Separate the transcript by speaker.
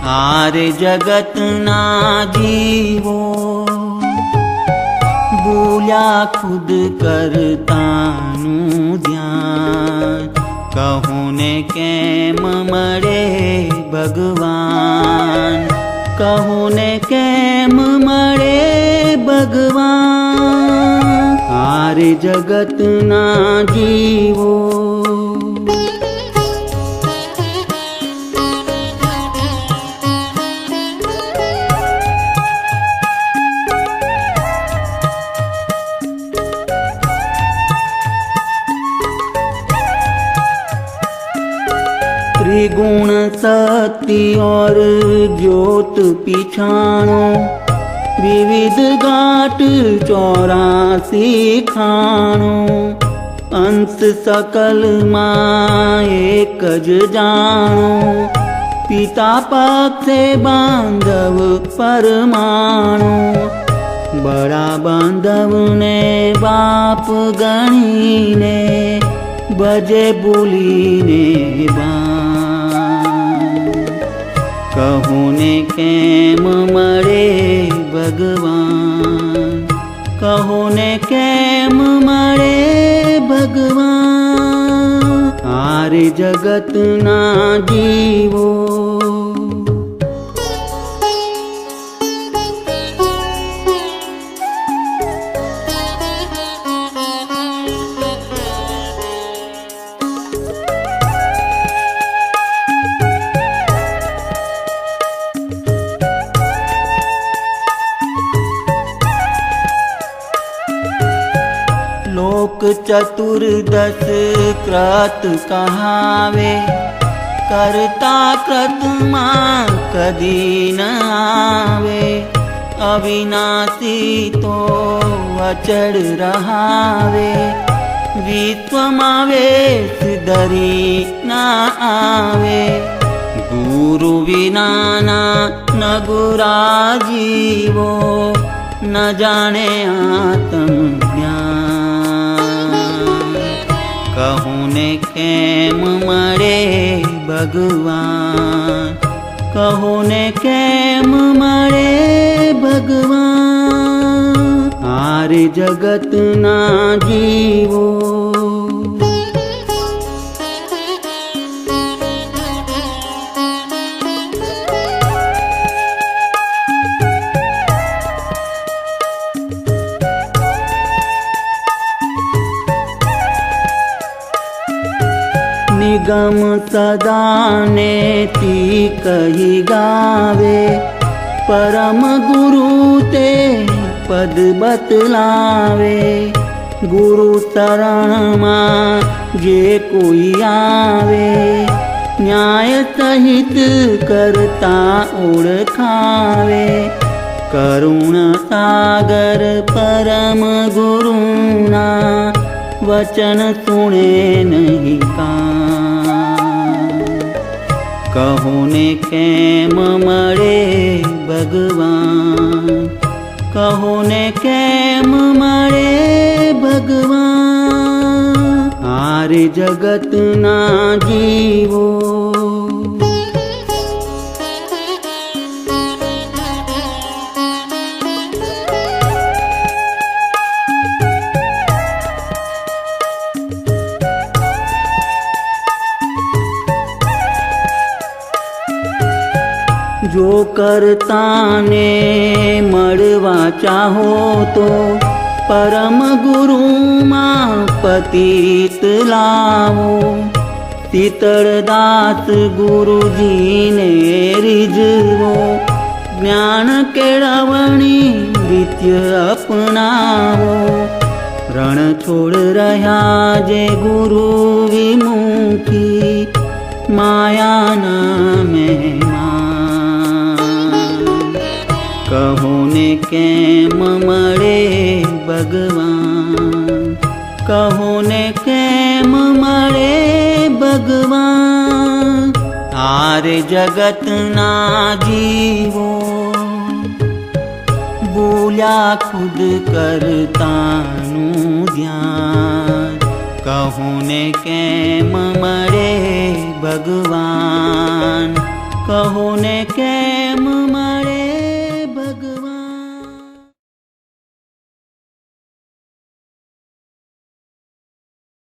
Speaker 1: आरे जगतना जीवो भूल्या खुद करतानु ध्यान। कहूँ ने केम मरे भगवान, कहूँ ने केम मरे भगवान। आरे जगतना जीवो त्रिगुण शक्ति और ज्योत पिछाणो, विविध घाट 84 खाणो। अंत सकल मां एक ज जाणो, पिता पक्षे बांधव परमाणु। बड़ा बांधव ने बाप गणीने, बजे बोलीने कहूँ ने केम मरे भगवान, कहूँ ने केम मरे भगवान। आरे जगतना जीवो लोक चतुर्दश कृत कहावे, करता कृतमा कदी न आवे। अविनाशी तो अचड़ रहावे, विश्वमावे सिद्धरी न आवे। गुरु विनाना न गुरा जीवो, न जाने आत्म ज्ञान। कहूँ ने केम मरे भगवान, कहूँ ने केम मरे भगवान। आरे जगतना जीवो निगम सदा नेति कही गावे, परम गुरु ते पद बतलावे। गुरु शरण मां जे कोई आवे, न्याय सहित करता ओळखावे। करुण सागर परम गुरुना, वचन सुने नहीं कान। कहूँ ने केम मरे भगवान, कहूँ ने केम मरे भगवान। आरे जगतना जीवो जो करता ने मरवा चाहो तो, परम गुरु मां पतित लावो। शीतलदास गुरु जी ने रिझवो, ज्ञान केळवणी नित्य अपनावो। रण छोड़ रहा जे गुरु विमुखी, माया न मेहमान। कहूँ ने केम मरे भगवान, कहूँ ने केम मरे भगवान। आरे जगतना जीवो भूल्या खुद करतानु ध्यान। कहूँ ने केम मरे भगवान, कहूँ ने કેમ